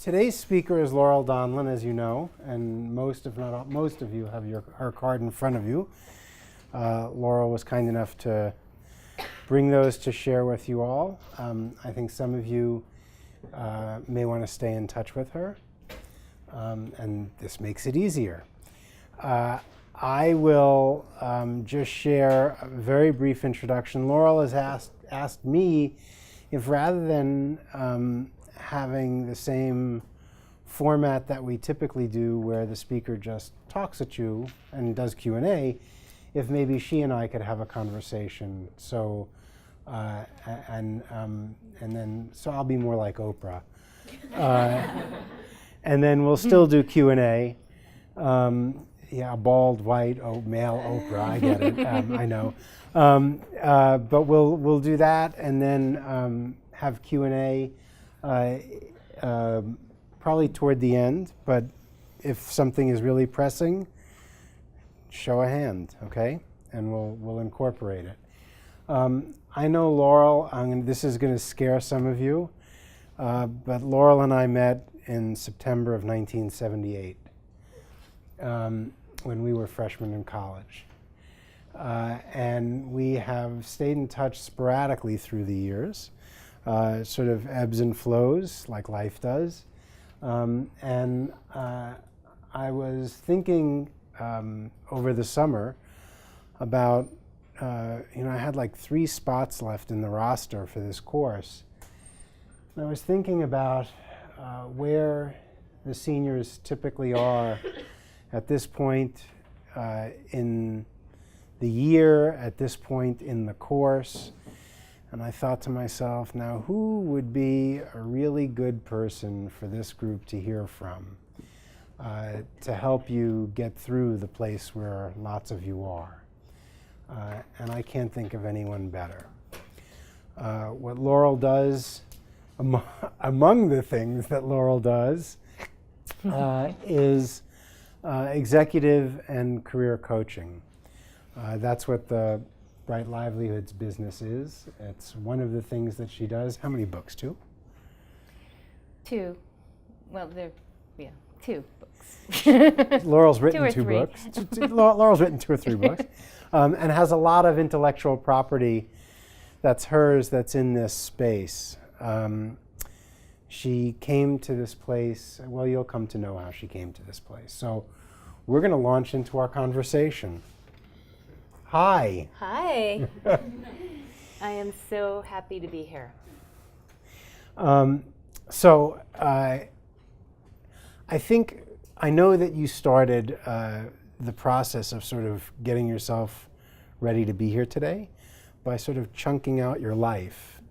Today's speaker is Laurel Donnellan, as you know, and most, if not all, most of you have her card in front of you. Laurel was kind enough to bring those to share with you all. I think some of you may want to stay in touch with her, and this makes it easier. I will just share a very brief introduction. Laurel has asked me if, rather than having the same format that we typically do, where the speaker just talks at you and does Q&A, if maybe she and I could have a conversation. So, and then so I'll be more like Oprah, and then we'll still do Q&A. Yeah, bald, white, male Oprah. I get it. I know. But we'll do that, and then have Q&A probably toward the end. But if something is really pressing, show a hand, okay? And we'll incorporate it. I know Laurel. This is going to scare some of you, but Laurel and I met in September of 1978. When we were freshmen in college. And we have stayed in touch sporadically through the years, sort of ebbs and flows like life does. And I was thinking over the summer about, I had like 3 spots left in the roster for this course. And I was thinking about where the seniors typically are at this point in the year, at this point in the course. And I thought to myself, now who would be a really good person for this group to hear from, to help you get through the place where lots of you are? And I can't think of anyone better. What Laurel does, among the things that Laurel does, is executive and career coaching. That's what the Bright Livelihoods business is. It's one of the things that she does. How many books? 2? 2. Well, 2 books. Laurel's written 2 3. books. Laurel's written 2 or 3 books, and has a lot of intellectual property that's hers, that's in this space. She came to this place, well, you'll come to know how she came to this place. So we're going to launch into our conversation. Hi. Hi. I am so happy to be here. So I know that you started the process of sort of getting yourself ready to be here today by sort of chunking out your life.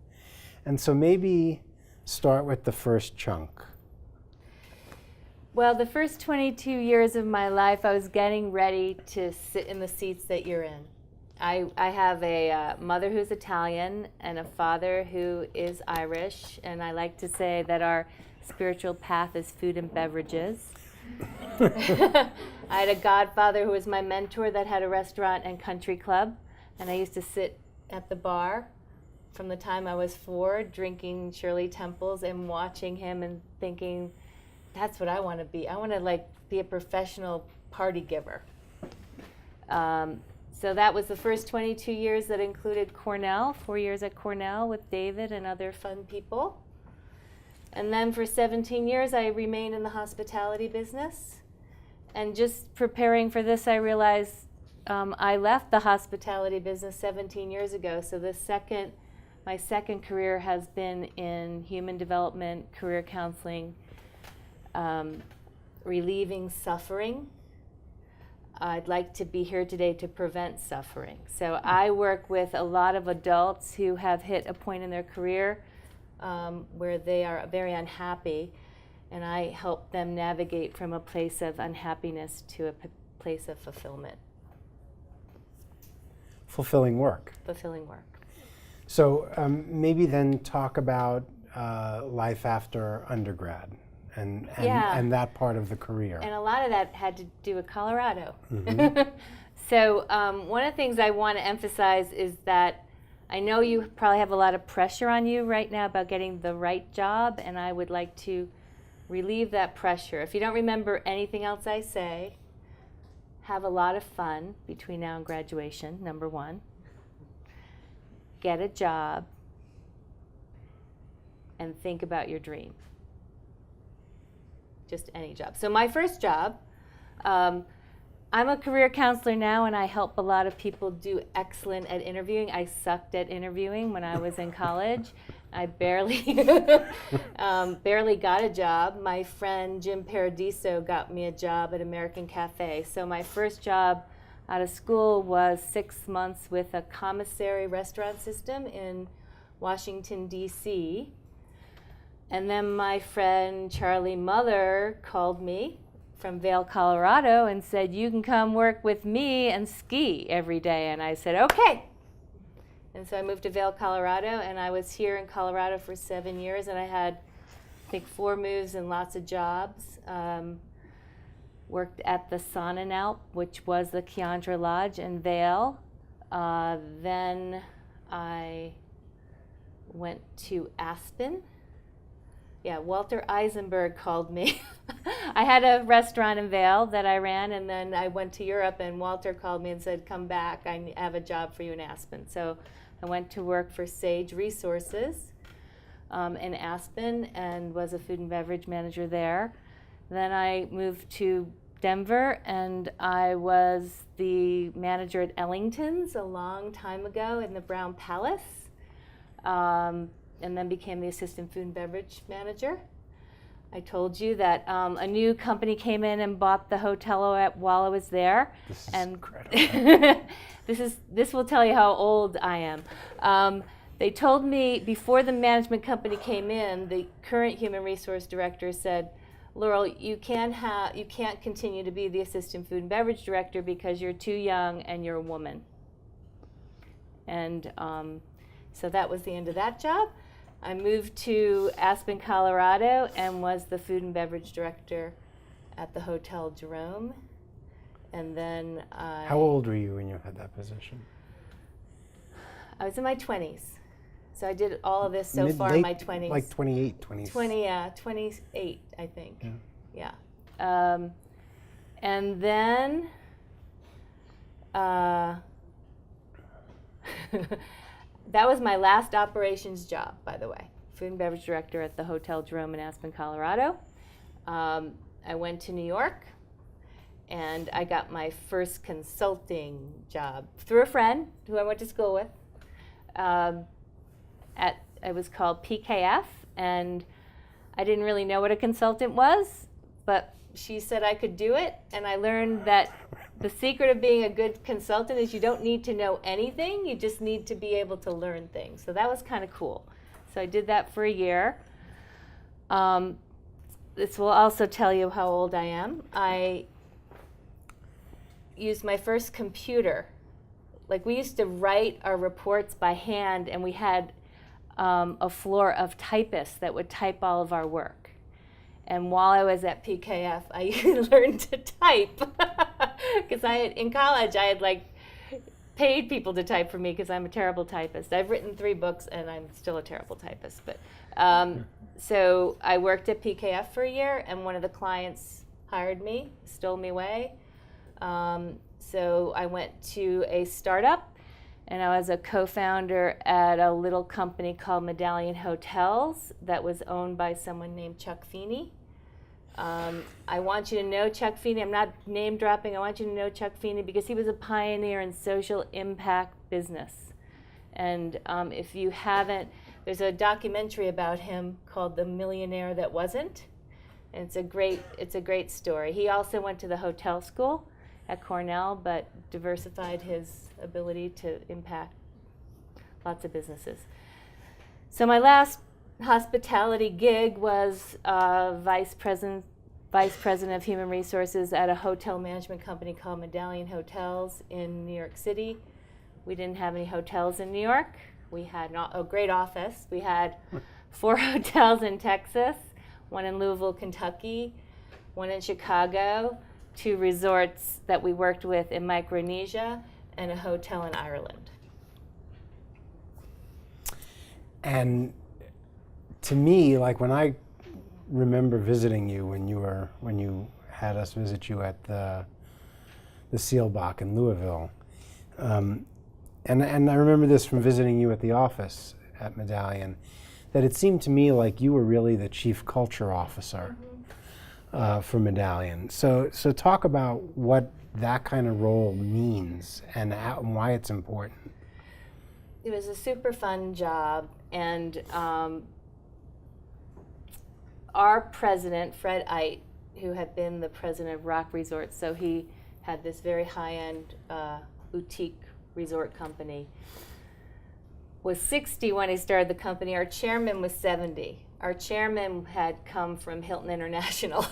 And so maybe start with the first chunk. Well, the first 22 years of my life, I was getting ready to sit in the seats that you're in. I have a mother who's Italian and a father who is Irish, and I like to say that our spiritual path is food and beverages. I had a godfather who was my mentor that had a restaurant and country club, and I used to sit at the bar from the time I was 4, drinking Shirley Temples and watching him and thinking, that's what I want to be. I want to be a professional party giver. So that was the first 22 years that included Cornell, 4 years at Cornell with David and other fun people. And then for 17 years, I remained in the hospitality business. And just preparing for this, I realized I left the hospitality business 17 years ago. So my second career has been in human development, career counseling, relieving suffering. I'd like to be here today to prevent suffering. So I work with a lot of adults who have hit a point in their career where they are very unhappy, and I help them navigate from a place of unhappiness to a place of fulfillment. Fulfilling work. Fulfilling work. So maybe then talk about life after undergrad and that part of the career. And a lot of that had to do with Colorado. Mm-hmm. So one of the things I want to emphasize is that I know you probably have a lot of pressure on you right now about getting the right job, and I would like to relieve that pressure. If you don't remember anything else I say, have a lot of fun between now and graduation, number one. Get a job and think about your dream. Just any job. So my first job, I'm a career counselor now, and I help a lot of people do excellent at interviewing. I sucked at interviewing when I was in college. I barely got a job. My friend Jim Paradiso got me a job at American Cafe. So my first job out of school was 6 months with a commissary restaurant system in Washington, D.C. And then my friend Charlie Mother called me from Vail, Colorado, and said, you can come work with me and ski every day. And I said, okay. And so I moved to Vail, Colorado, and I was here in Colorado for 7 years, and I had, I think, 4 moves and lots of jobs. Worked at the Sonnenalp, which was the Keandra Lodge in Vail. Then I went to Aspen. Yeah, Walter Eisenberg called me. I had a restaurant in Vail that I ran, and then I went to Europe, and Walter called me and said, come back, I have a job for you in Aspen. So I went to work for Sage Resources in Aspen and was a food and beverage manager there. Then I moved to Denver, and I was the manager at Ellington's a long time ago in the Brown Palace. And then became the assistant food and beverage manager. I told you that a new company came in and bought the hotel while I was there. This is and incredible. This will tell you how old I am. They told me before the management company came in, the current human resource director said, Laurel, you can't continue to be the assistant food and beverage director because you're too young and you're a woman. And so that was the end of that job. I moved to Aspen, Colorado, and was the food and beverage director at the Hotel Jerome. And then How old were you when you had that position? I was in my 20s. So I did all of this so far in my 20s. Like 28, 20. 28, I think. Yeah. And then that was my last operations job, by the way. Food and beverage director at the Hotel Jerome in Aspen, Colorado. I went to New York, and I got my first consulting job through a friend who I went to school with. It was called PKF, and I didn't really know what a consultant was, but she said I could do it, and I learned that the secret of being a good consultant is you don't need to know anything, you just need to be able to learn things. So that was kind of cool. So I did that for a year. This will also tell you how old I am. I used my first computer. Like, we used to write our reports by hand, and we had a floor of typists that would type all of our work. And while I was at PKF, I learned to type. Because in college, I had paid people to type for me because I'm a terrible typist. I've written 3 books, and I'm still a terrible typist. But so I worked at PKF for a year, and one of the clients hired me, stole me away. So I went to a startup, and I was a co-founder at a little company called Medallion Hotels that was owned by someone named Chuck Feeney. I want you to know Chuck Feeney. I'm not name dropping. I want you to know Chuck Feeney because he was a pioneer in social impact business. And if you haven't, there's a documentary about him called The Millionaire That Wasn't. And it's a great story. He also went to the hotel school at Cornell, but diversified his ability to impact lots of businesses. So my last hospitality gig was vice president of human resources at a hotel management company called Medallion Hotels in New York City. We didn't have any hotels in New York. We had a great office. We had 4 hotels in Texas, 1 in Louisville, Kentucky, 1 in Chicago, 2 resorts that we worked with in Micronesia, and a hotel in Ireland. And to me, like when I remember visiting you when you had us visit you at the Seelbach in Louisville. And I remember this from visiting you at the office at Medallion, that it seemed to me like you were really the chief culture officer for Medallion. So talk about what that kind of role means and why it's important. It was a super fun job, and our president, Fred Eit, who had been the president of Rock Resorts, so he had this very high-end boutique resort company, was 60 when he started the company. Our chairman was 70. Our chairman had come from Hilton International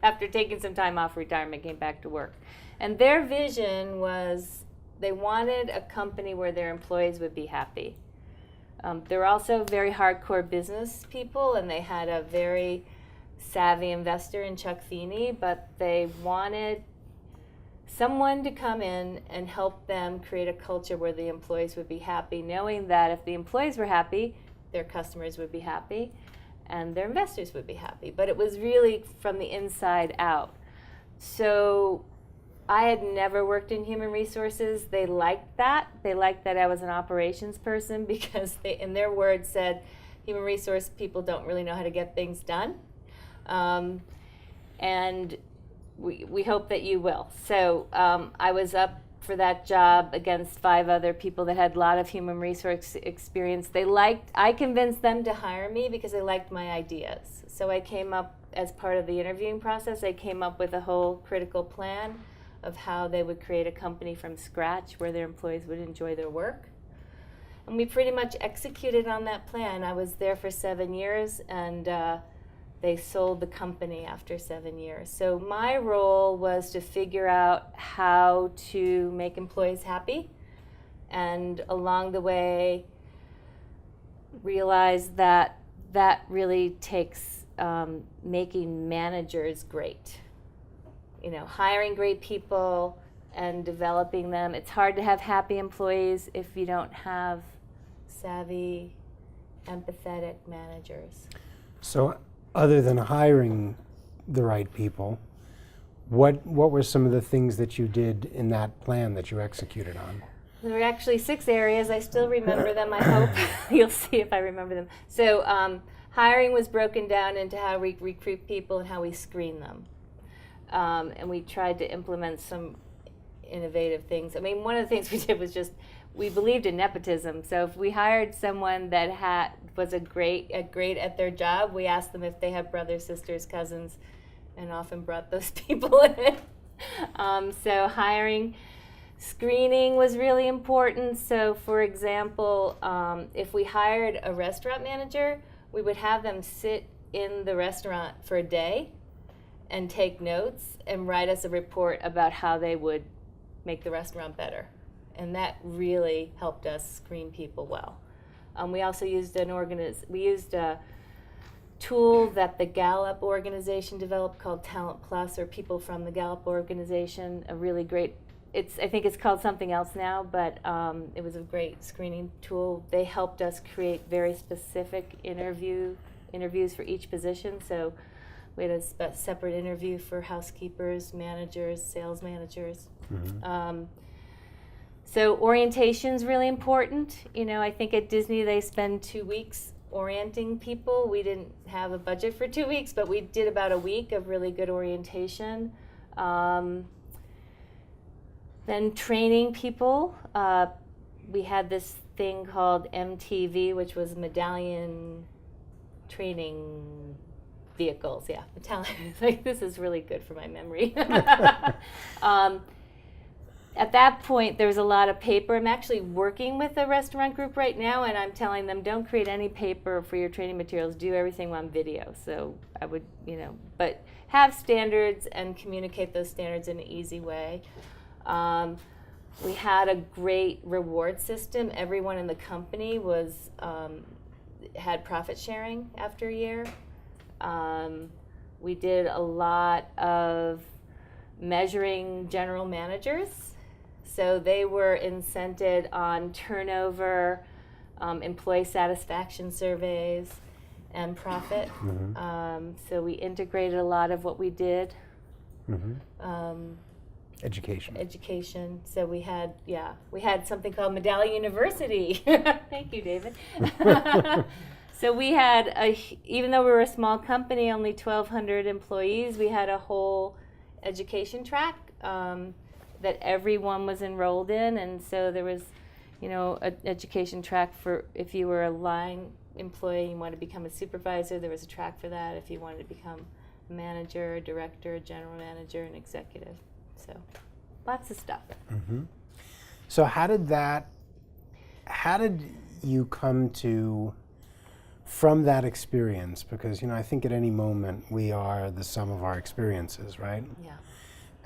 after taking some time off retirement, came back to work. And their vision was they wanted a company where their employees would be happy. They're also very hardcore business people, and they had a very savvy investor in Chuck Feeney, but they wanted someone to come in and help them create a culture where the employees would be happy, knowing that if the employees were happy, their customers would be happy, and their investors would be happy. But it was really from the inside out. So I had never worked in human resources. They liked that. They liked that I was an operations person, because they, in their words, said human resource people don't really know how to get things done. And we hope that you will. So I was up for that job against 5 other people that had a lot of human resource experience. I convinced them to hire me because they liked my ideas. So I came up, as part of the interviewing process, I came up with a whole critical plan of how they would create a company from scratch where their employees would enjoy their work. And we pretty much executed on that plan. I was there for 7 years, and they sold the company after 7 years. So my role was to figure out how to make employees happy, and along the way realize that that really takes making managers great. You know, hiring great people and developing them. It's hard to have happy employees if you don't have savvy, empathetic managers. So other than hiring the right people, what were some of the things that you did in that plan that you executed on? There were actually 6 areas. I still remember them, I hope. You'll see if I remember them. So hiring was broken down into how we recruit people and how we screen them. And we tried to implement some innovative things. I mean, one of the things we did was just, we believed in nepotism. So if we hired someone that was great at their job, we asked them if they had brothers, sisters, cousins, and often brought those people in. So hiring, screening was really important. So for example, if we hired a restaurant manager, we would have them sit in the restaurant for a day and take notes and write us a report about how they would make the restaurant better. And that really helped us screen people well. We also used a tool that the Gallup organization developed called Talent Plus, or people from the Gallup organization. A really great, I think it's called something else now, but it was a great screening tool. They helped us create very specific interviews for each position. So we had a separate interview for housekeepers, managers, sales managers. Mm-hmm. So orientation's really important. You know, I think at Disney they spend 2 weeks orienting people. We didn't have a budget for 2 weeks, but we did about a week of really good orientation. Then training people. We had this thing called MTV, which was Medallion Training Vehicles. Yeah, Medallion. Like, this is really good for my memory. At that point, there was a lot of paper. I'm actually working with a restaurant group right now, and I'm telling them, don't create any paper for your training materials. Do everything on video. So I would, but have standards and communicate those standards in an easy way. We had a great reward system. Everyone in the company had profit sharing after a year. We did a lot of measuring general managers. So they were incented on turnover, employee satisfaction surveys, and profit. Mm-hmm. So we integrated a lot of what we did. Mm-hmm. Education. So we had something called Medallion University. Thank you, David. So we had even though we were a small company, only 1,200 employees, we had a whole education track that everyone was enrolled in, and so there was, an education track for if you were a line employee, you wanted to become a supervisor. There was a track for that. If you wanted to become a manager, a director, a general manager, an executive. So, lots of stuff. Mm-hmm. So how did you come to, from that experience, because, I think at any moment we are the sum of our experiences, right? Yeah.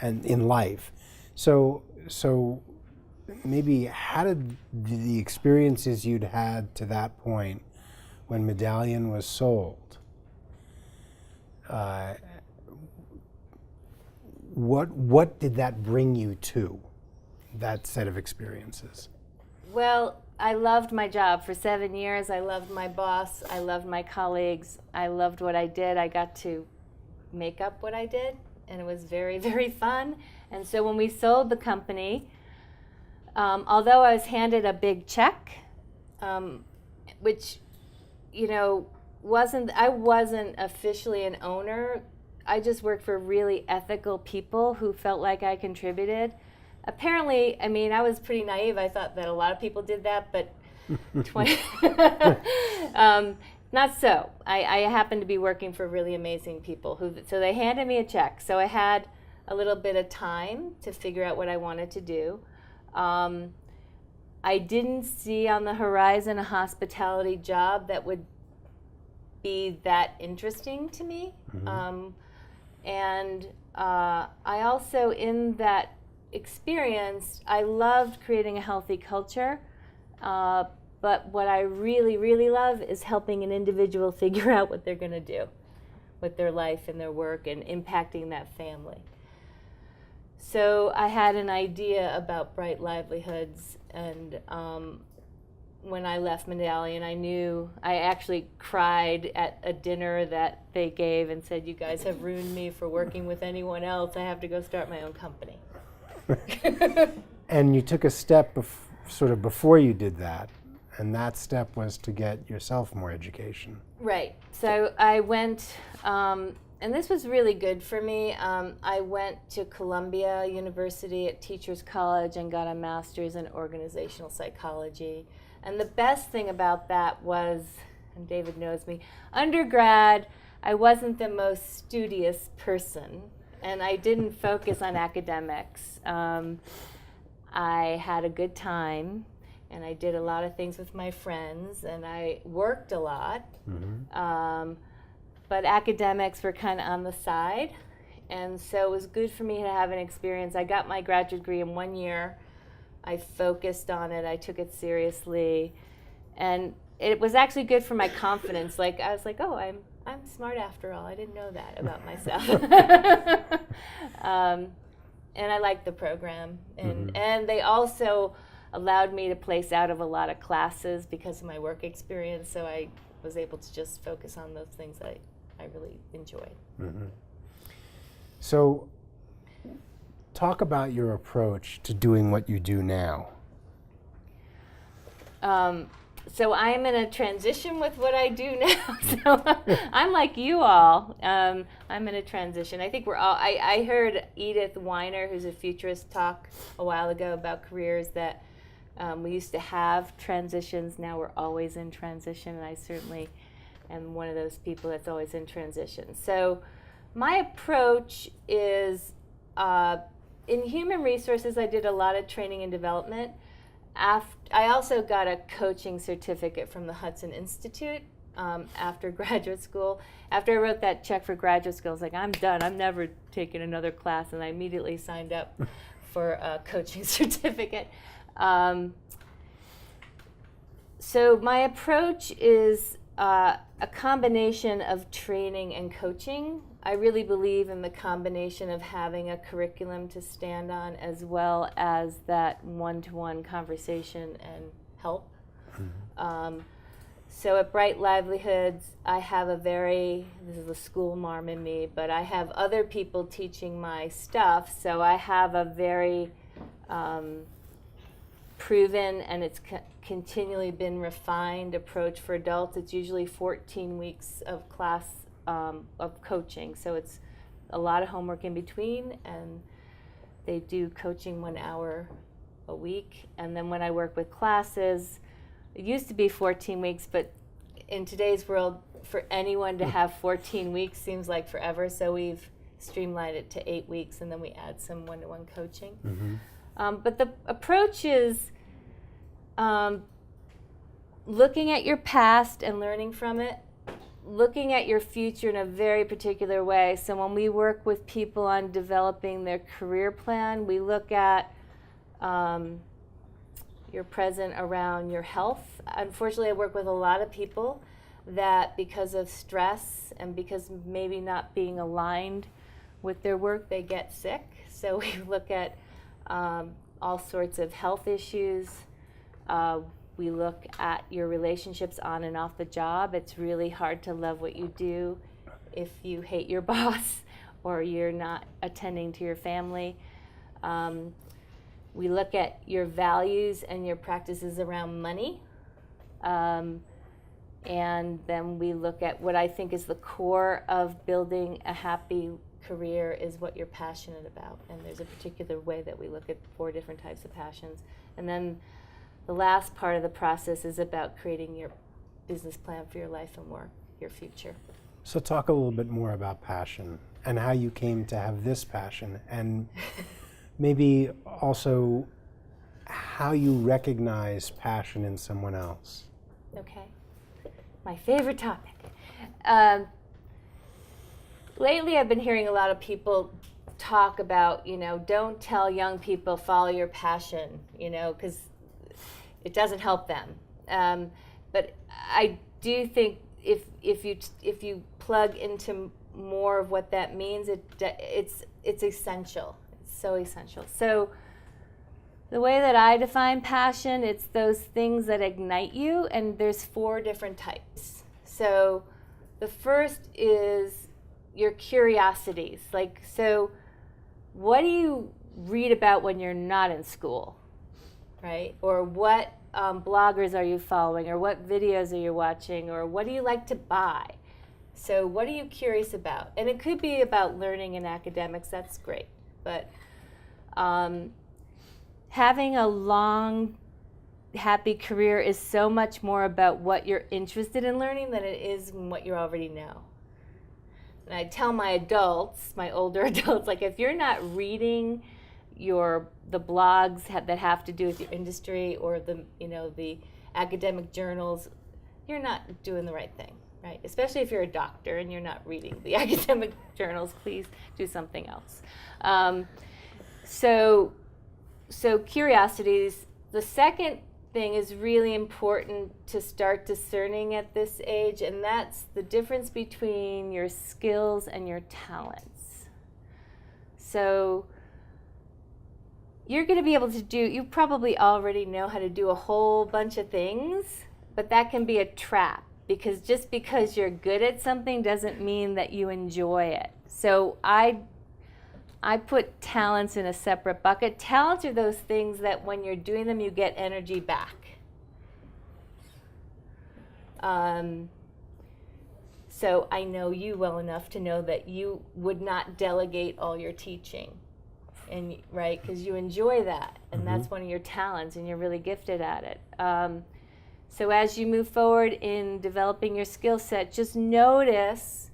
And in life. So maybe how did the experiences you'd had to that point when Medallion was sold, what did that bring you to, that set of experiences? Well, I loved my job for 7 years. I loved my boss. I loved my colleagues. I loved what I did. I got to make up what I did, and it was very, very fun. And so when we sold the company, although I was handed a big check, which, I wasn't officially an owner. I just worked for really ethical people who felt like I contributed. Apparently, I was pretty naive. I thought that a lot of people did that, but not so. I happened to be working for really amazing people so they handed me a check. So I had a little bit of time to figure out what I wanted to do. I didn't see on the horizon a hospitality job that would be that interesting to me. Mm-hmm. I also, in that experience, I loved creating a healthy culture. But what I really, really love is helping an individual figure out what they're going to do with their life and their work and impacting that family. So I had an idea about Bright Livelihoods, and when I left Medallion, I actually cried at a dinner that they gave and said, "You guys have ruined me for working with anyone else. I have to go start my own company." And you took a step sort of before you did that, and that step was to get yourself more education. Right. So I went, and this was really good for me. I went to Columbia University at Teachers College and got a master's in organizational psychology. And the best thing about that was, and David knows me, undergrad, I wasn't the most studious person, and I didn't focus on academics. I had a good time, and I did a lot of things with my friends, and I worked a lot. Mm-hmm. But academics were kind of on the side, and so it was good for me to have an experience. I got my graduate degree in 1 year. I focused on it. I took it seriously, and it was actually good for my confidence. Like, I was like, oh, I'm smart after all. I didn't know that about myself. And I liked the program, and they also allowed me to place out of a lot of classes because of my work experience. So I was able to just focus on those things I really enjoyed. Mm-hmm. So talk about your approach to doing what you do now. So I'm in a transition with what I do now. So I'm like you all. I'm in a transition. I think we're all, I heard Edith Weiner, who's a futurist, talk a while ago about careers that we used to have transitions. Now we're always in transition, and I certainly am one of those people that's always in transition. So my approach is, in human resources, I did a lot of training and development. I also got a coaching certificate from the Hudson Institute after graduate school. After I wrote that check for graduate school, I was like, I'm done. I'm never taking another class, and I immediately signed up for a coaching certificate. So my approach is a combination of training and coaching. I really believe in the combination of having a curriculum to stand on as well as that one-to-one conversation and help. Mm-hmm. So at Bright Livelihoods, I have this is the school marm in me, but I have other people teaching my stuff. So I have a very proven, and it's continually been refined approach for adults. It's usually 14 weeks of class of coaching. So it's a lot of homework in between, and they do coaching 1 hour a week. And then when I work with classes, it used to be 14 weeks, but in today's world, for anyone to have 14 weeks seems like forever. So we've streamlined it to 8 weeks, and then we add some one-to-one coaching. Mm-hmm. But the approach is looking at your past and learning from it, looking at your future in a very particular way. So when we work with people on developing their career plan, we look at your present around your health. Unfortunately, I work with a lot of people that because of stress and because maybe not being aligned with their work, they get sick. So we look at all sorts of health issues. We look at your relationships on and off the job. It's really hard to love what you do if you hate your boss or you're not attending to your family. We look at your values and your practices around money. And then we look at what I think is the core of building a happy career is what you're passionate about. And there's a particular way that we look at 4 different types of passions. And then the last part of the process is about creating your business plan for your life and work, your future. So talk a little bit more about passion and how you came to have this passion, and maybe also how you recognize passion in someone else. Okay. My favorite topic. Lately I've been hearing a lot of people talk about, don't tell young people follow your passion, because it doesn't help them. But I do think if you plug into more of what that means, it's essential. It's so essential. So the way that I define passion, it's those things that ignite you, and there's 4 different types. So the first is your curiosities. So what do you read about when you're not in school, right? Or what bloggers are you following, or what videos are you watching, or what do you like to buy? So what are you curious about? And it could be about learning and academics, that's great. But having a long, happy career is so much more about what you're interested in learning than it is in what you already know. And I tell my adults, my older adults, if you're not reading the blogs that have to do with your industry or the academic journals, you're not doing the right thing, right? Especially if you're a doctor and you're not reading the academic journals, please do something else. So curiosities. The second thing is really important to start discerning at this age, and that's the difference between your skills and your talents. So you're going to be able to you probably already know how to do a whole bunch of things, but that can be a trap, because just because you're good at something doesn't mean that you enjoy it. So I put talents in a separate bucket. Talents are those things that when you're doing them, you get energy back. So I know you well enough to know that you would not delegate all your teaching, and right, because you enjoy that, and that's one of your talents, and you're really gifted at it. So as you move forward in developing your skill set, just notice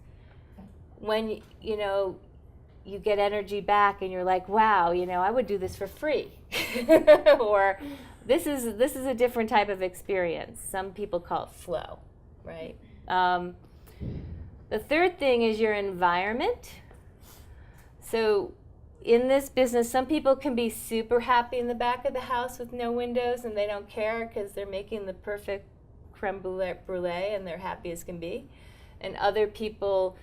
when you get energy back and you're like, wow, I would do this for free. Or this is a different type of experience. Some people call it flow, right? The third thing is your environment. So in this business, some people can be super happy in the back of the house with no windows and they don't care because they're making the perfect creme brulee and they're happy as can be. And other people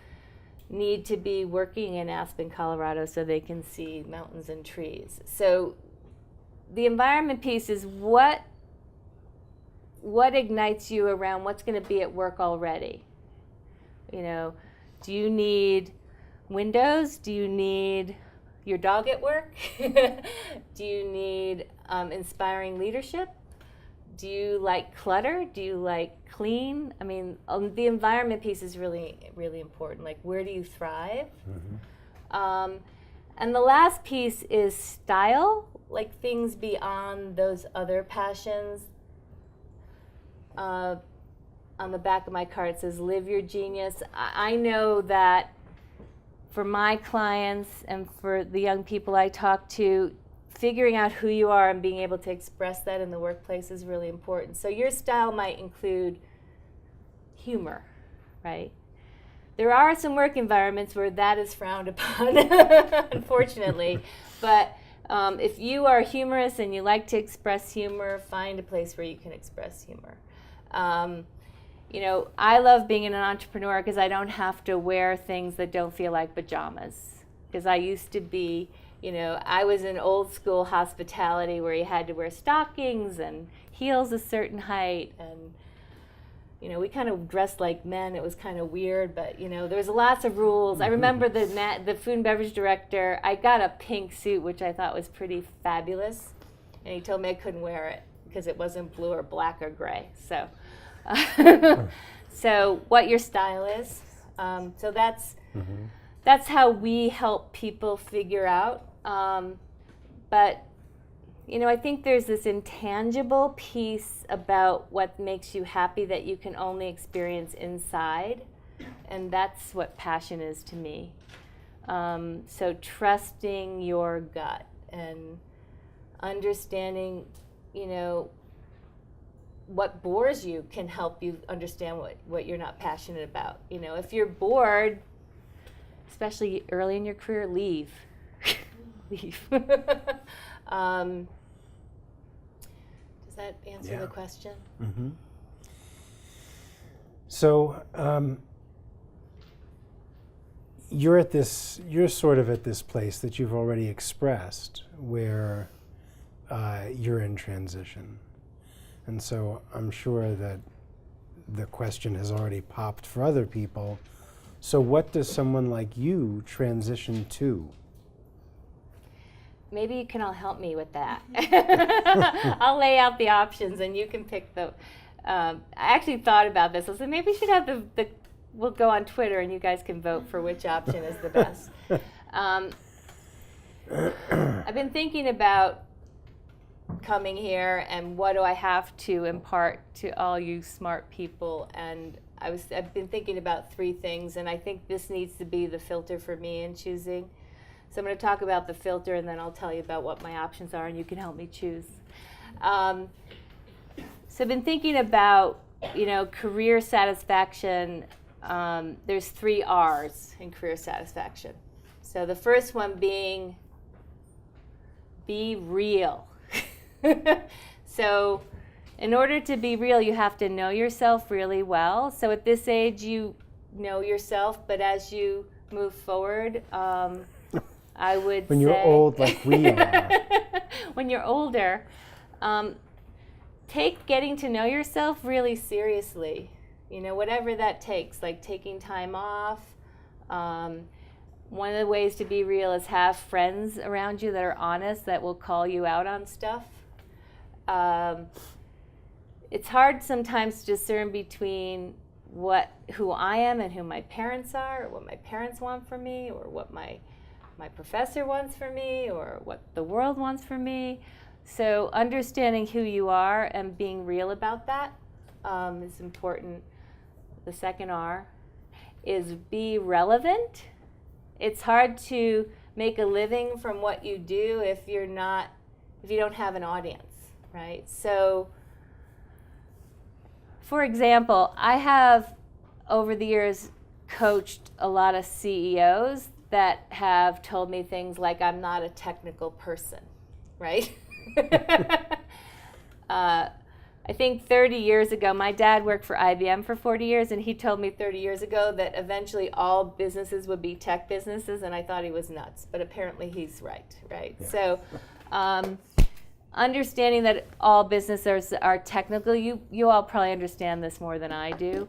need to be working in Aspen, Colorado so they can see mountains and trees. So the environment piece is what what ignites you around what's going to be at work already? You know, do you need windows? Do you need your dog at work? Do you need inspiring leadership? Do you like clutter? Do you like clean? I mean, the environment piece is really, really important. Like, where do you thrive? And the last piece is style, like things beyond those other passions. On the back of my card it says, live your genius. I know that for my clients and for the young people I talk to, figuring out who you are and being able to express that in the workplace is really important. So your style might include humor, right? There are some work environments where that is frowned upon, unfortunately. But if you are humorous and you like to express humor, find a place where you can express humor. You know, I love being an entrepreneur because I don't have to wear things that don't feel like pajamas. Because I used to be, you know, I was in old school hospitality where you had to wear stockings and heels a certain height, and you know, we kind of dressed like men. It was kind of weird, but you know, there's lots of rules. I remember the food and beverage director, I got a pink suit, which I thought was pretty fabulous, and he told me I couldn't wear it because it wasn't blue or black or gray. So, so what your style is. So that's how we help people figure out. But you know, I think there's this intangible piece about what makes you happy that you can only experience inside, and that's what passion is to me. So trusting your gut and understanding, you know, what bores you can help you understand what you're not passionate about. You know, if you're bored, especially early in your career, leave. Leave. Does that answer the question? Mm-hmm. So you're sort of at this place that you've already expressed where you're in transition. And so I'm sure that the question has already popped for other people. So what does someone like you transition to? Maybe you can all help me with that. I'll lay out the options and you can pick the, I actually thought about this. I said maybe we should have we'll go on Twitter and you guys can vote for which option is the best. I've been thinking about coming here and what do I have to impart to all you smart people, and I've been thinking about three things, and I think this needs to be the filter for me in choosing. So I'm going to talk about the filter, and then I'll tell you about what my options are, and you can help me choose. So I've been thinking about, you know, career satisfaction. There's 3 R's in career satisfaction. So the first one being be real. So in order to be real, you have to know yourself really well. So at this age, you know yourself, but as you move forward, I would when say... you're old like we are. When you're older, take getting to know yourself really seriously. You know, whatever that takes, like taking time off. One of the ways to be real is have friends around you that are honest, that will call you out on stuff. It's hard sometimes to discern between who I am and who my parents are, or what my parents want from me, or what my professor wants from me, or what the world wants from me. So understanding who you are and being real about that is important. The second R is be relevant. It's hard to make a living from what you do if you don't have an audience, right? So, for example, I have over the years coached a lot of CEOs that have told me things like I'm not a technical person, right? I think 30 years ago, my dad worked for IBM for 40 years, and he told me 30 years ago that eventually all businesses would be tech businesses, and I thought he was nuts, but apparently he's right? Yeah. So understanding that all businesses are technical. You all probably understand this more than I do.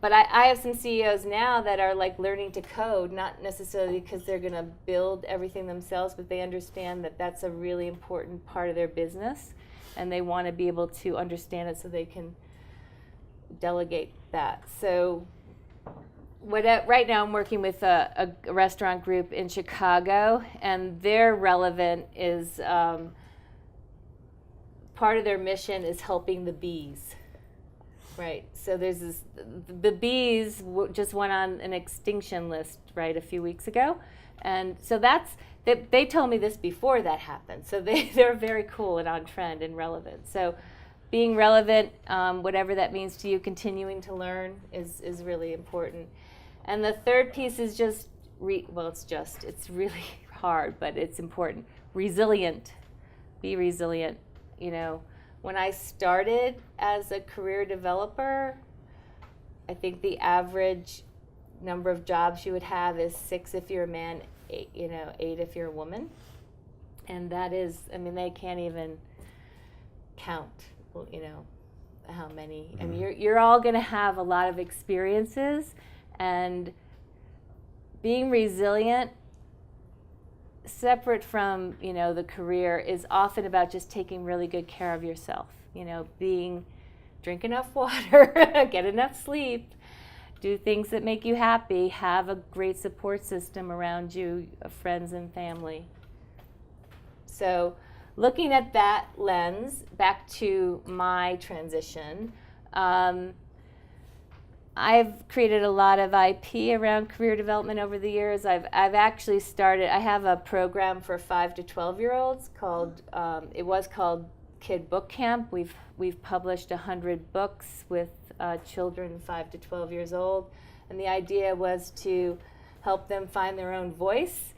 But I have some CEOs now that are like learning to code, not necessarily because they're going to build everything themselves, but they understand that that's a really important part of their business, and they want to be able to understand it so they can delegate that. So right now I'm working with a restaurant group in Chicago, and their relevant is part of their mission is helping the bees. Right, so there's the bees just went on an extinction list, right, a few weeks ago. And so they told me this before that happened. So they're very cool and on trend and relevant. So being relevant, whatever that means to you, continuing to learn is really important. And the third piece is just, it's really hard, but it's important. Resilient, be resilient, When I started as a career developer, I think the average number of jobs you would have is 6 if you're a man, 8 if you're a woman. And that is, they can't even count, how many. Mm-hmm. You're all going to have a lot of experiences, and being resilient, separate from the career, is often about just taking really good care of yourself. Drink enough water, get enough sleep, do things that make you happy, have a great support system around you, friends and family. So looking at that lens, back to my transition, I've created a lot of IP around career development over the years. I've actually I have a program for 5 to 12-year-olds called, it was called Kid Book Camp. We've published 100 books with children 5 to 12 years old. And the idea was to help them find their own voice.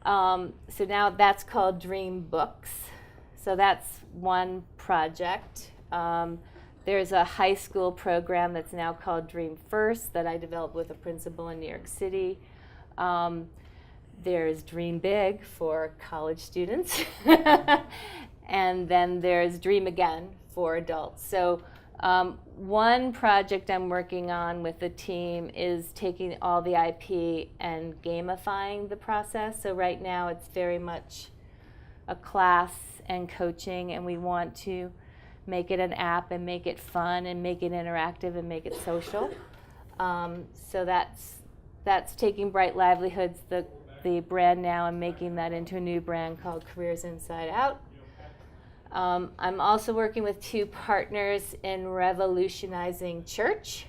So now that's called Dream Books. So that's one project. There's a high school program that's now called Dream First that I developed with a principal in New York City. There's Dream Big for college students. And then there's Dream Again for adults. So one project I'm working on with the team is taking all the IP and gamifying the process. So right now it's very much a class and coaching, and we want to make it an app and make it fun and make it interactive and make it social. So that's taking Bright Livelihoods, the brand now, and making that into a new brand called Careers Inside Out. I'm also working with 2 partners in revolutionizing church.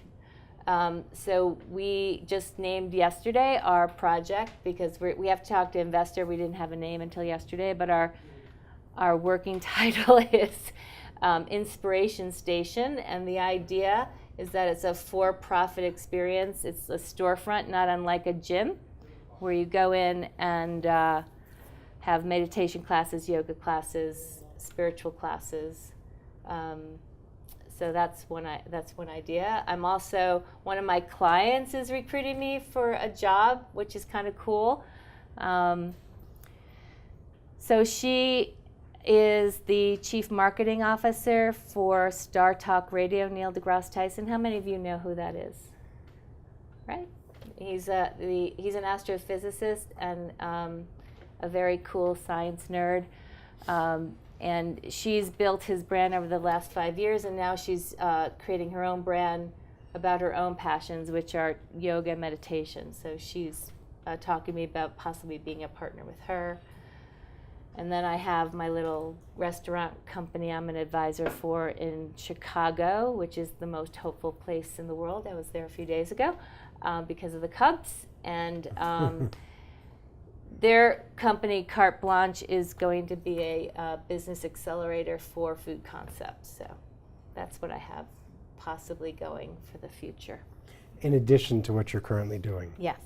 So we just named yesterday our project, because we have to talk to investor. We didn't have a name until yesterday, but our working title is Inspiration Station, and the idea is that it's a for-profit experience. It's a storefront, not unlike a gym, where you go in and have meditation classes, yoga classes, spiritual classes. So that's one idea. I'm also, one of my clients is recruiting me for a job, which is kind of cool. So she is the Chief Marketing Officer for Star Talk Radio, Neil deGrasse Tyson. How many of you know who that is? Right? He's an astrophysicist and a very cool science nerd. And she's built his brand over the last 5 years, and now she's creating her own brand about her own passions, which are yoga and meditation. So she's talking to me about possibly being a partner with her. And then I have my little restaurant company I'm an advisor for in Chicago, which is the most hopeful place in the world. I was there a few days ago because of the Cubs. And their company, Carte Blanche, is going to be a business accelerator for food concepts. So that's what I have possibly going for the future. In addition to what you're currently doing. Yes.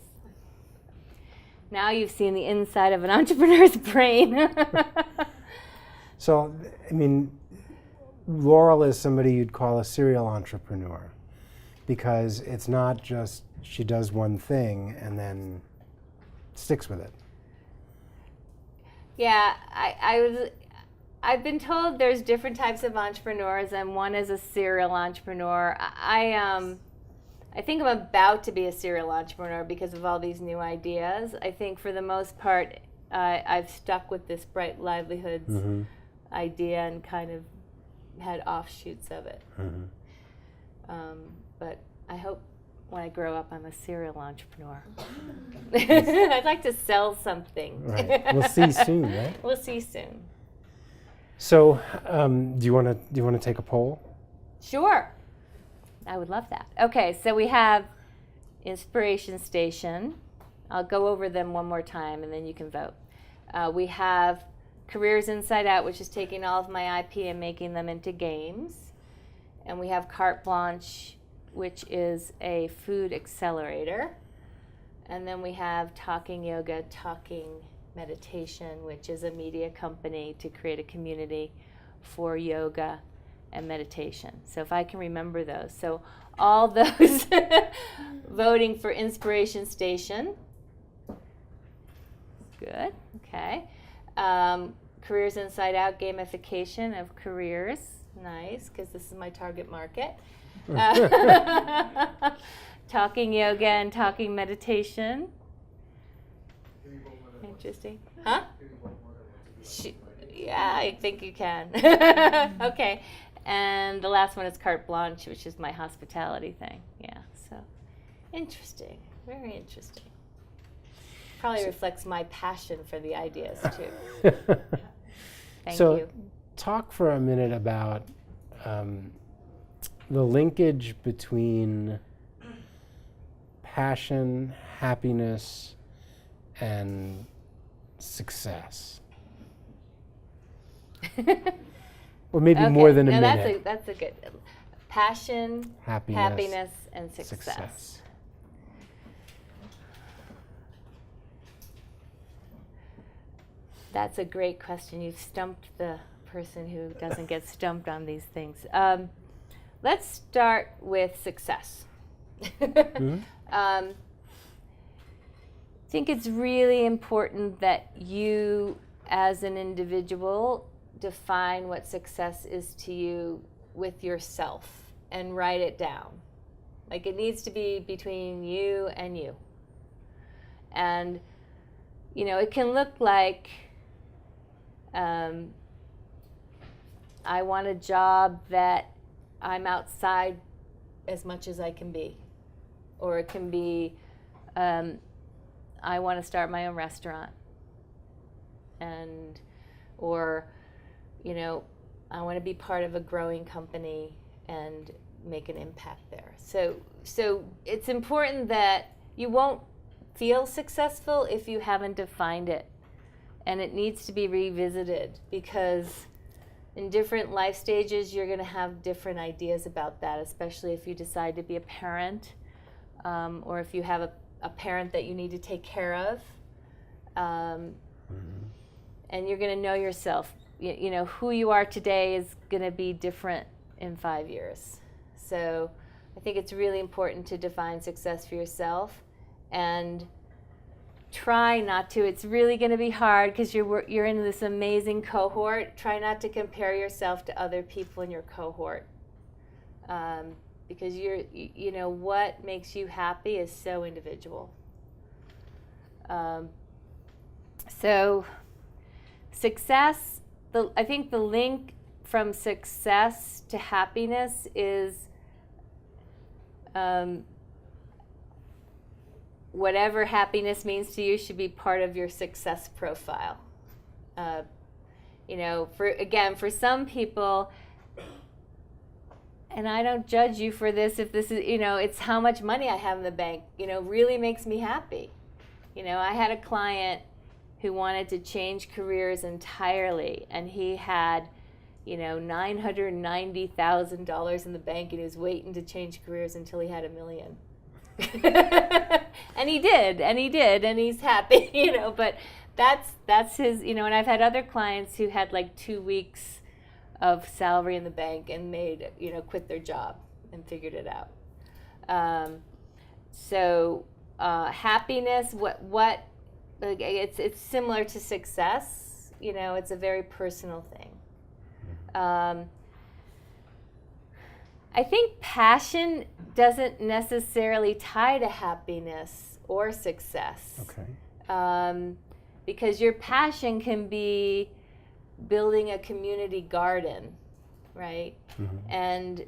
Now you've seen the inside of an entrepreneur's brain. So, Laurel is somebody you'd call a serial entrepreneur, because it's not just she does one thing and then sticks with it. Yeah, I've been told there's different types of entrepreneurs, and one is a serial entrepreneur. I think I'm about to be a serial entrepreneur because of all these new ideas. I think for the most part, I've stuck with this Bright Livelihoods idea and kind of had offshoots of it. But I hope when I grow up, I'm a serial entrepreneur. I'd like to sell something. Right. We'll see soon, right? We'll see soon. So, do you want to take a poll? Sure. I would love that. Okay, so we have Inspiration Station. I'll go over them one more time and then you can vote. We have Careers Inside Out, which is taking all of my IP and making them into games. And we have Carte Blanche, which is a food accelerator. And then we have Talking Yoga, Talking Meditation, which is a media company to create a community for yoga and meditation. So if I can remember those. So all those voting for Inspiration Station. Good, okay. Careers Inside Out, gamification of careers. Nice, because this is my target market. Talking yoga and talking meditation. Interesting. Huh? Yeah, I think you can. Okay. And the last one is Carte Blanche, which is my hospitality thing. Yeah, so interesting. Very interesting. Probably reflects my passion for the ideas, too. Thank you. Talk for a minute about the linkage between passion, happiness, and success. Or maybe more than a minute. That's a good. Passion, happiness, and success. That's a great question. You've stumped the person who doesn't get stumped on these things. Let's start with success. I think it's really important that you, as an individual, define what success is to you with yourself and write it down. Like, it needs to be between you and you. And, you know, it can look like I want a job that I'm outside as much as I can be. Or it can be, I want to start my own restaurant. Or, you know, I want to be part of a growing company and make an impact there. So it's important that you won't feel successful if you haven't defined it. And it needs to be revisited, because in different life stages, you're going to have different ideas about that, especially if you decide to be a parent, or if you have a parent that you need to take care of. And you're going to know yourself. You know, who you are today is going to be different in 5 years. So I think it's really important to define success for yourself and try not to. It's really going to be hard because you're in this amazing cohort. Try not to compare yourself to other people in your cohort, because you know, what makes you happy is so individual. So success, I think the link from success to happiness is whatever happiness means to you should be part of your success profile. You know, for some people, and I don't judge you for this, if this is, you know, it's how much money I have in the bank, you know, really makes me happy. You know, I had a client who wanted to change careers entirely, and he had, you know, $990,000 in the bank, and he was waiting to change careers until he had $1 million. And he did, and he's happy, you know, but that's his, you know. And I've had other clients who had like 2 weeks of salary in the bank and made, you know, quit their job and figured it out. Happiness, it's similar to success, you know. It's a very personal thing. I think passion doesn't necessarily tie to happiness or success. Okay. Because your passion can be building a community garden, right? Mm-hmm. And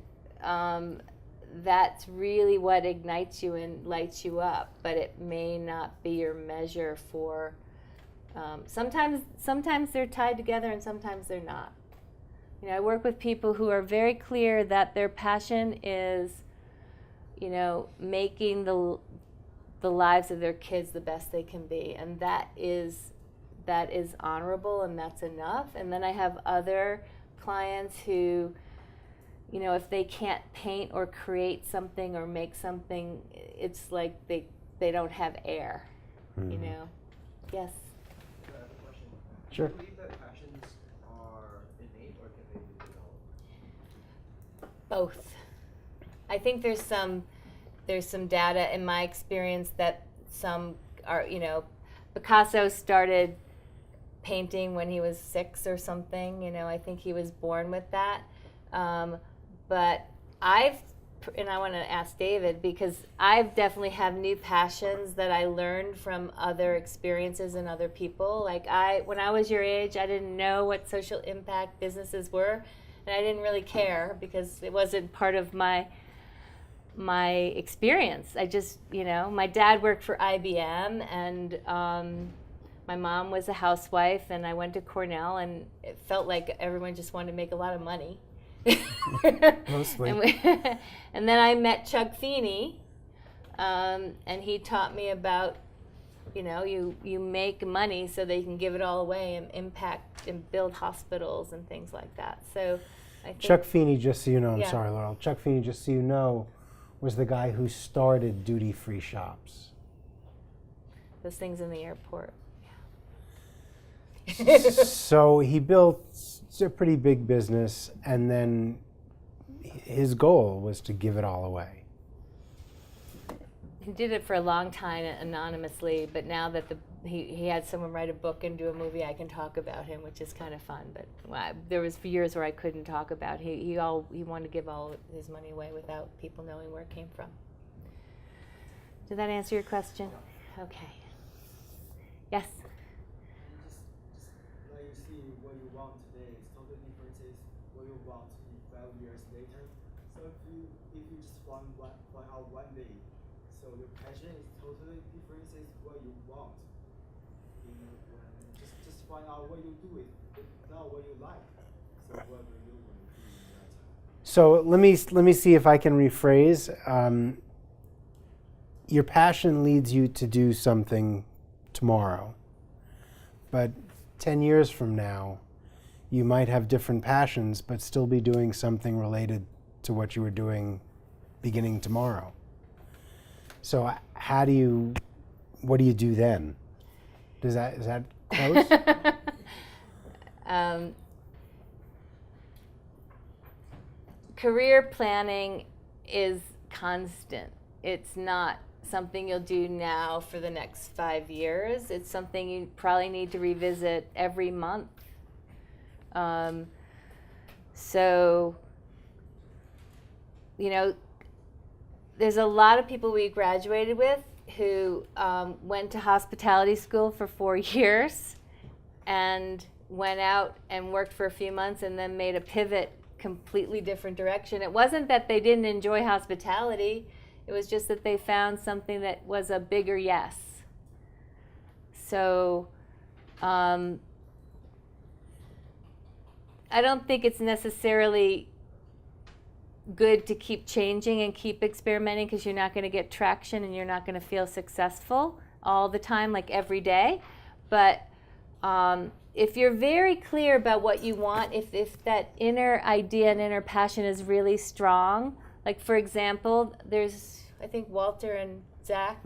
that's really what ignites you and lights you up, but it may not be your measure for, sometimes they're tied together and sometimes they're not. You know, I work with people who are very clear that their passion is, you know, making the lives of their kids the best they can be, and that is honorable and that's enough. And then I have other clients who, you know, if they can't paint or create something or make something, it's like they don't have air, Mm-hmm. you know. Yes? I have a question. Sure. Do you believe that passions are innate or can they be developed? Both. I think there's some data in my experience that some are, you know, Picasso started painting when he was 6 or something, you know, I think he was born with that. But I want to ask David, because I've definitely have new passions that I learned from other experiences and other people. Like when I was your age, I didn't know what social impact businesses were, and I didn't really care because it wasn't part of my experience. I just, you know, my dad worked for IBM, and my mom was a housewife, and I went to Cornell, and it felt like everyone just wanted to make a lot of money. Mostly. And then I met Chuck Feeney, and he taught me about, you know, you make money so that you can give it all away and impact and build hospitals and things like that. So I think Chuck Feeney, just so you know, I'm Yeah. sorry, Laurel. Chuck Feeney, just so you know, was the guy who started duty-free shops. those things in the airport. So he built a pretty big business, and then his goal was to give it all away. He did it for a long time anonymously, but now that he had someone write a book and do a movie, I can talk about him, which is kind of fun. But there was years where I couldn't talk about. He wanted to give all his money away without people knowing where it came from. Did that answer your question? Okay. Yes. Just like you see what you want today is totally different is what you want in 12 years later. So if you just find out one day, so your passion is totally different is what you want. Just find out what you do with not what you like. So what will you want to do in that time? So let me see if I can rephrase. Your passion leads you to do something tomorrow, but 10 years from now, you might have different passions, but still be doing something related to what you were doing beginning tomorrow. So what do you do then? Is that close? Career planning is constant. It's not something you'll do now for the next 5 years. It's something you probably need to revisit every month. So, you know, there's a lot of people we graduated with who went to hospitality school for 4 years and went out and worked for a few months and then made a pivot completely different direction. It wasn't that they didn't enjoy hospitality. It was just that they found something that was a bigger yes. So I don't think it's necessarily good to keep changing and keep experimenting, because you're not going to get traction and you're not going to feel successful all the time, like every day. But if you're very clear about what you want, if that inner idea and inner passion is really strong, like for example, there's, I think Walter and Zach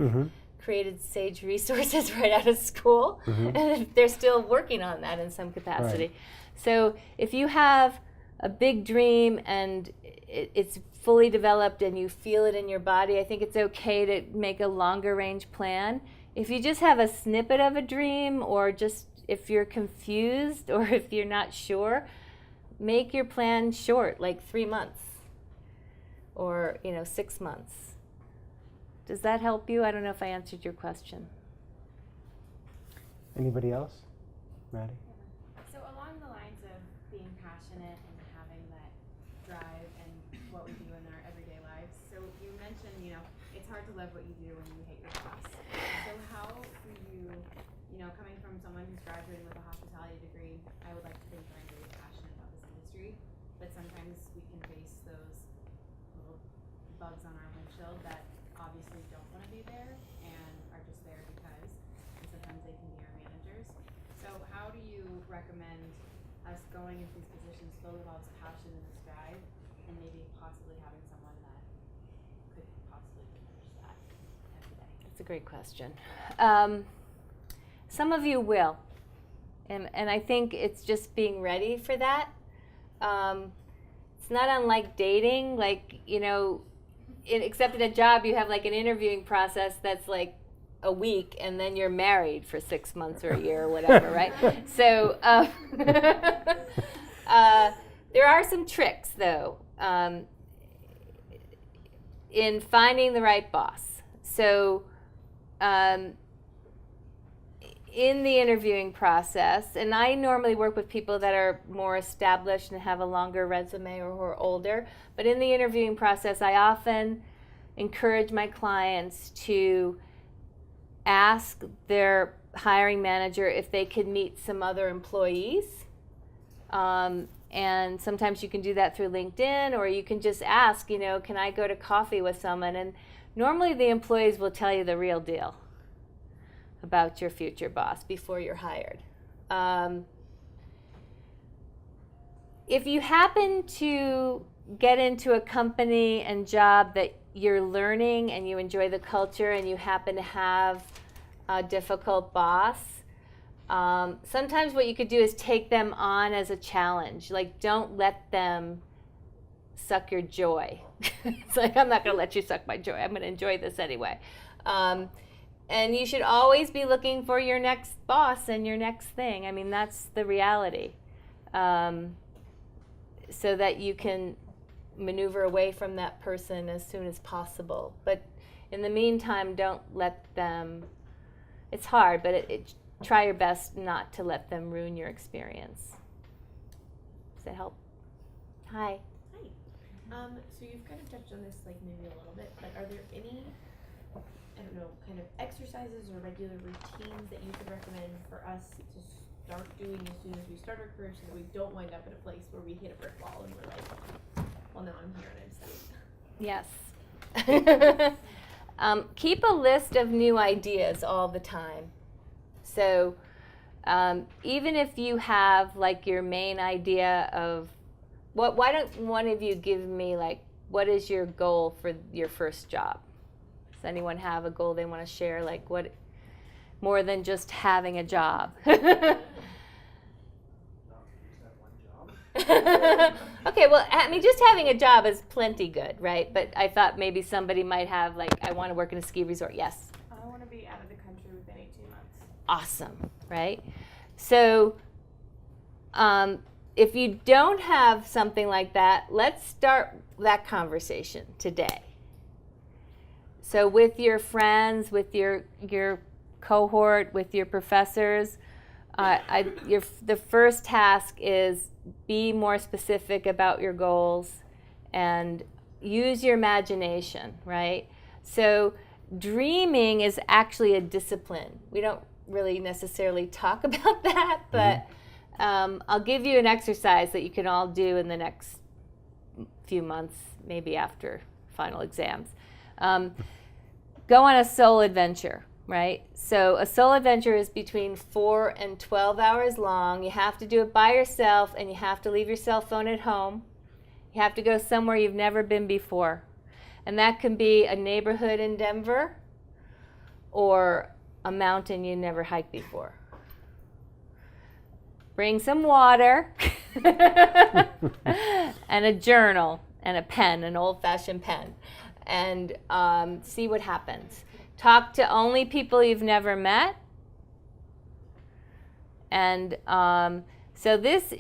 created Sage Resources right out of school, and they're still working on that in some capacity. Right. So if you have a big dream and it's fully developed and you feel it in your body, I think it's okay to make a longer range plan. If you just have a snippet of a dream, or just if you're confused or if you're not sure, make your plan short, like 3 months or 6 months. Does that help you? I don't know if I answered your question. Anybody else? Maddie? So along the lines of being passionate and having that drive and what we do in our everyday lives, so you mentioned, it's hard to love what you do when you hate your boss. So how do you, coming from someone who's graduating with a hospitality degree, I would like to think that I'm very passionate about this industry, but sometimes we can face those little bugs on our windshield that obviously don't want to be there and are just there because, and sometimes they can be our managers. So how do you recommend us going into these positions filled with all this passion and this drive, and maybe possibly having someone that could possibly diminish that every day? That's a great question. Some of you will, and I think it's just being ready for that. It's not unlike dating, except in a job you have like an interviewing process that's like a week, and then you're married for 6 months or a year or whatever, right? So there are some tricks, though, in finding the right boss. So in the interviewing process, and I normally work with people that are more established and have a longer resume or who are older, but in the interviewing process, I often encourage my clients to ask their hiring manager if they could meet some other employees. And sometimes you can do that through LinkedIn, or you can just ask, can I go to coffee with someone? And normally the employees will tell you the real deal about your future boss before you're hired. If you happen to get into a company and job that you're learning and you enjoy the culture and you happen to have a difficult boss, sometimes what you could do is take them on as a challenge. Like, don't let them suck your joy. It's like, I'm not going to let you suck my joy. I'm going to enjoy this anyway. And you should always be looking for your next boss and your next thing. I mean, that's the reality. So that you can maneuver away from that person as soon as possible. But in the meantime, don't let them, it's hard, but try your best not to let them ruin your experience. Does that help? Hi. Hi. So you've kind of touched on this maybe a little bit, but are there any, kind of exercises or regular routines that you could recommend for us to start doing as soon as we start our career, so that we don't wind up in a place where we hit a brick wall and we're like, well, no, I'm here and I'm stuck. Yes. Keep a list of new ideas all the time. So even if you have your main idea of why don't one of you give me what is your goal for your first job? Does anyone have a goal they want to share? What more than just having a job? Okay, well, just having a job is plenty good, right? But I thought maybe somebody might have I want to work in a ski resort. Yes. I want to be out of the country within 18 months. Awesome, right? So if you don't have something like that, let's start that conversation today. So with your friends, with your cohort, with your professors, the first task is be more specific about your goals and use your imagination, right? So dreaming is actually a discipline. We don't really necessarily talk about that, but I'll give you an exercise that you can all do in the next few months, maybe after final exams. Go on a soul adventure, right? So a soul adventure is between 4 and 12 hours long. You have to do it by yourself, and you have to leave your cell phone at home. You have to go somewhere you've never been before. And that can be a neighborhood in Denver or a mountain you never hiked before. Bring some water and a journal and a pen, an old-fashioned pen, and see what happens. Talk to only people you've never met, and So this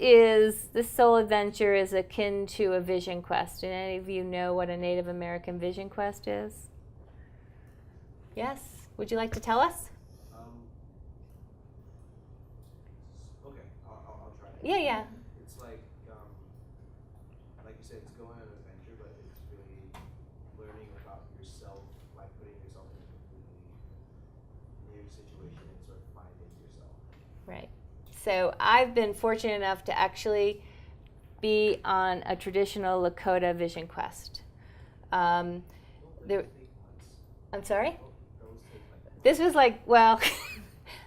soul adventure is akin to a vision quest. Do any of you know what a Native American vision quest is? Yes? Would you like to tell us? Okay, I'll try. Yeah. It's like you said, it's going on an adventure, but it's really learning about yourself, like putting yourself in a completely new situation and sort of finding yourself. Right. So I've been fortunate enough to actually be on a traditional Lakota vision quest. I'm sorry? This was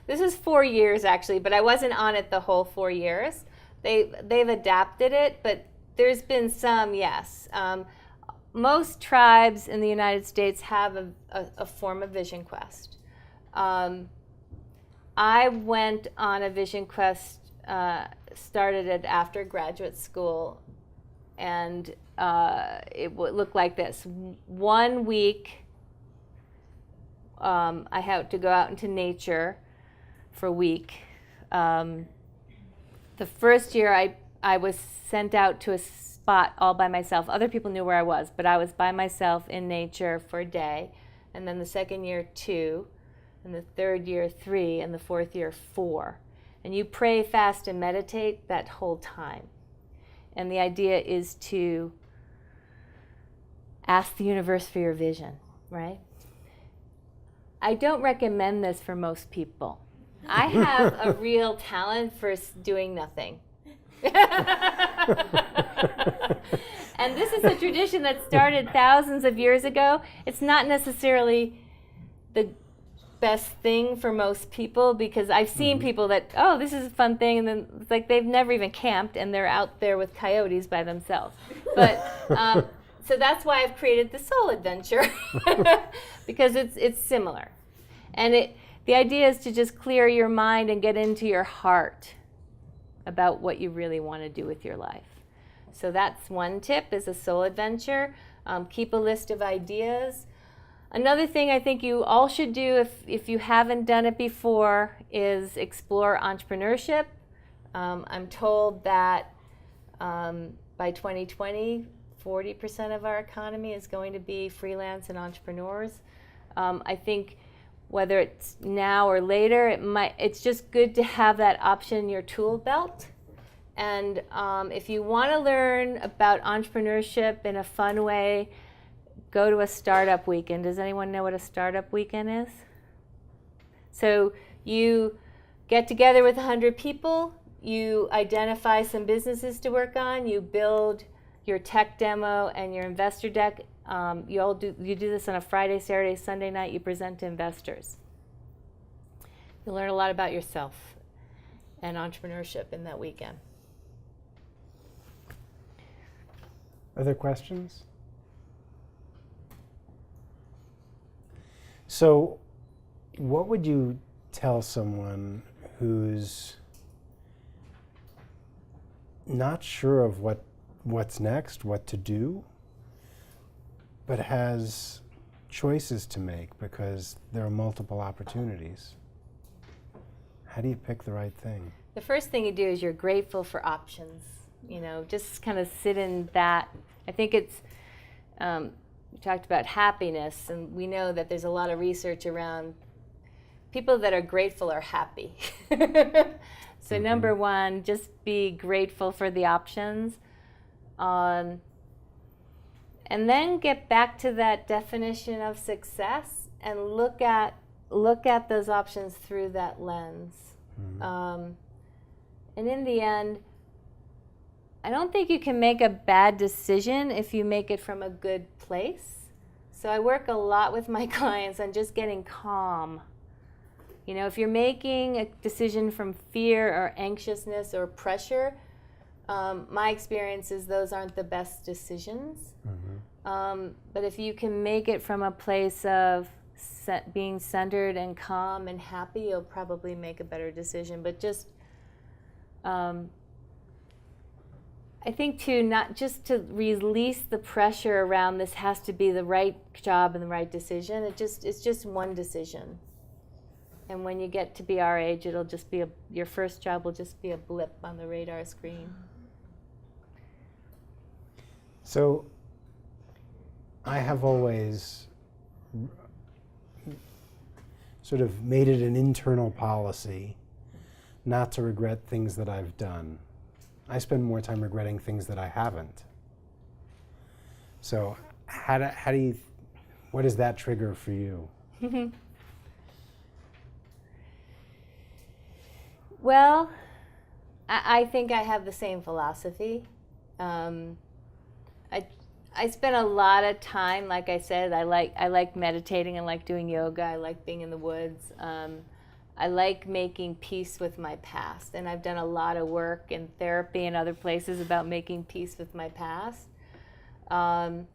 this was 4 years actually, but I wasn't on it the whole 4 years. They've adapted it, but there's been some, yes. Most tribes in the United States have a form of vision quest. I went on a vision quest, started it after graduate school, and it would look like this. 1 week, I had to go out into nature for a week. The first year I was sent out to a spot all by myself. Other people knew where I was, but I was by myself in nature for a day. And then the second year, 2. And the third year, 3. And the fourth year, 4. And you pray, fast, and meditate that whole time. And the idea is to ask the universe for your vision, right? I don't recommend this for most people. I have a real talent for doing nothing. And this is a tradition that started thousands of years ago. It's not necessarily the best thing for most people, because I've seen people that, oh, this is a fun thing, and then it's like they've never even camped and they're out there with coyotes by themselves. But so that's why I've created the soul adventure, because it's similar. And the idea is to just clear your mind and get into your heart about what you really want to do with your life. So that's one tip, is a soul adventure. Keep a list of ideas. Another thing I think you all should do, if you haven't done it before, is explore entrepreneurship. I'm told that by 2020, 40% of our economy is going to be freelance and entrepreneurs. I think whether it's now or later, it's just good to have that option in your tool belt. And if you want to learn about entrepreneurship in a fun way, go to a startup weekend. Does anyone know what a startup weekend is? So you get together with 100 people, you identify some businesses to work on, you build your tech demo and your investor deck. You do this on a Friday, Saturday, Sunday night. You present to investors. You learn a lot about yourself and entrepreneurship in that weekend. Other questions? So, what would you tell someone who's not sure of what's next, what to do, but has choices to make because there are multiple opportunities? How do you pick the right thing? The first thing you do is you're grateful for options. Just kind of sit in that. I think it's, we talked about happiness, and we know that there's a lot of research around people that are grateful are happy. So number one, just be grateful for the options. And then get back to that definition of success and look at those options through that lens. And in the end, I don't think you can make a bad decision if you make it from a good place. So I work a lot with my clients on just getting calm. If you're making a decision from fear or anxiousness or pressure, my experience is those aren't the best decisions. But if you can make it from a place of being centered and calm and happy, you'll probably make a better decision. But just, I think too, not just to release the pressure around this has to be the right job and the right decision. It's just one decision. And when you get to be our age, it'll just be your first job will just be a blip on the radar screen. So I have always sort of made it an internal policy not to regret things that I've done. I spend more time regretting things that I haven't. So what does that trigger for you? Well, I think I have the same philosophy. I spend a lot of time, like I said, I like meditating, I like doing yoga, I like being in the woods. I like making peace with my past, and I've done a lot of work in therapy and other places about making peace with my past. And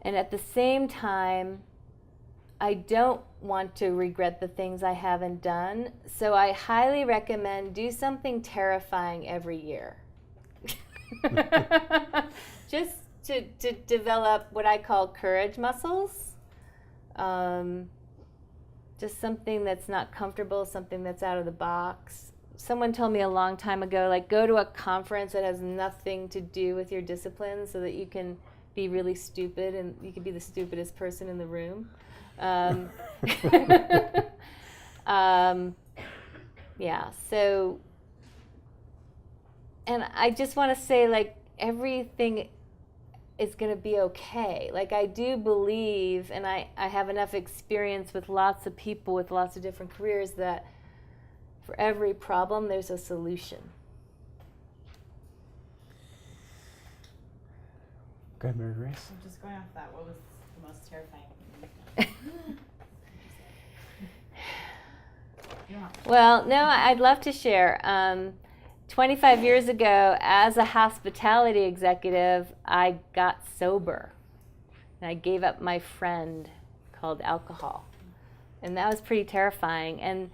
at the same time, I don't want to regret the things I haven't done, so I highly recommend do something terrifying every year. Just to develop what I call courage muscles. Just something that's not comfortable, something that's out of the box. Someone told me a long time ago, like, go to a conference that has nothing to do with your discipline so that you can be really stupid and you can be the stupidest person in the room. Yeah, so, and I just want to say, like, everything is going to be okay. Like, I do believe, and I have enough experience with lots of people with lots of different careers, that for every problem there's a solution. Go ahead, Mary Grace. So just going off that, what was the most terrifying thing? Well, no, I'd love to share. 25 years ago, as a hospitality executive, I got sober. And I gave up my friend called alcohol. And that was pretty terrifying. And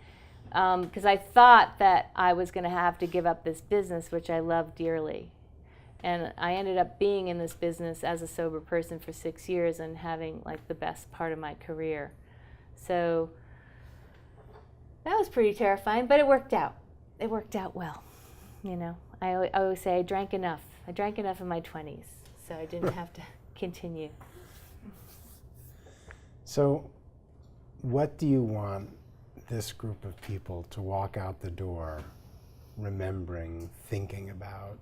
because I thought that I was going to have to give up this business, which I love dearly. And I ended up being in this business as a sober person for 6 years and having, like, the best part of my career. So that was pretty terrifying, but it worked out. It worked out well. You know, I always say I drank enough. I drank enough in my 20s, so I didn't have to continue. So what do you want this group of people to walk out the door remembering, thinking about,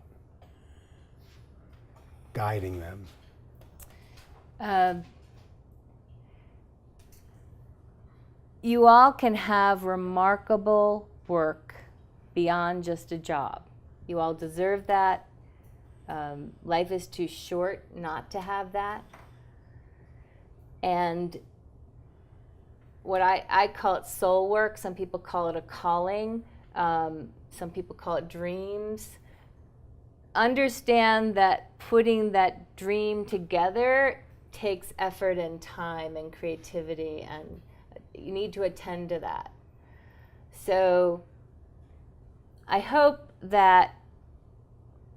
guiding them? You all can have remarkable work beyond just a job. You all deserve that. Life is too short not to have that. And what I call it soul work. Some people call it a calling. Some people call it dreams. Understand that putting that dream together takes effort and time and creativity, and you need to attend to that. So I hope that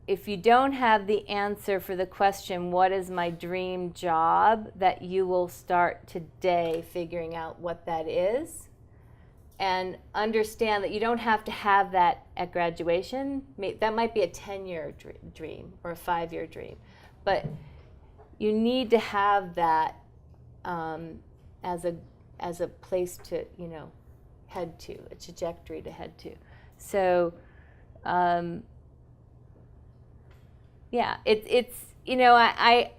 if you don't have the answer for the question, what is my dream job, that you will start today figuring out what that is, and understand that you don't have to have that at graduation. That might be a 10-year dream or a 5-year dream, but you need to have that as a place to, you know, head to, a trajectory to head to. So yeah, it's you know, I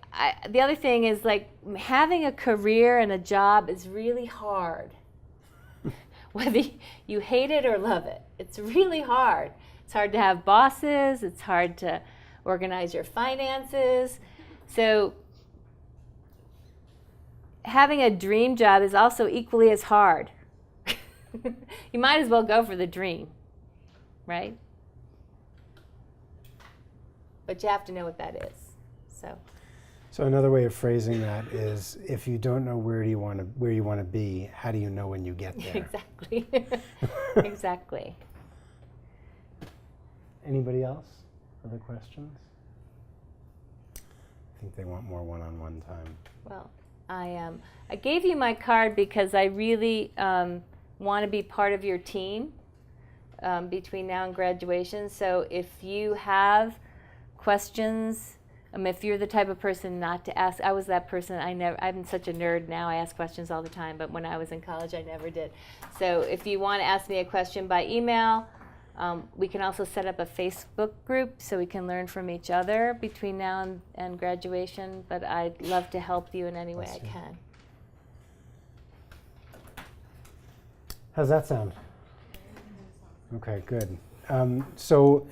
the other thing is, like, having a career and a job is really hard. Whether you hate it or love it, it's really hard. It's hard to have bosses. It's hard to organize your finances. So having a dream job is also equally as hard. You might as well go for the dream, right? But you have to know what that is. So another way of phrasing that is, if you don't know where you want to be, how do you know when you get there? Exactly. Exactly. Anybody else? Other questions? I think they want more one-on-one time. Well, I gave you my card because I really want to be part of your team between now and graduation. So if you have questions, if you're the type of person not to ask, I was that person. I'm such a nerd now. I ask questions all the time, but when I was in college, I never did. So if you want to ask me a question by email, we can also set up a Facebook group so we can learn from each other between now and graduation. But I'd love to help you in any way I can. How's that sound? Okay, good. So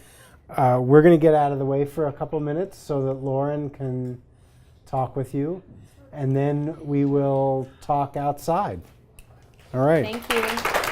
we're going to get out of the way for a couple minutes so that Lauren can talk with you, and then we will talk outside. All right. Thank you.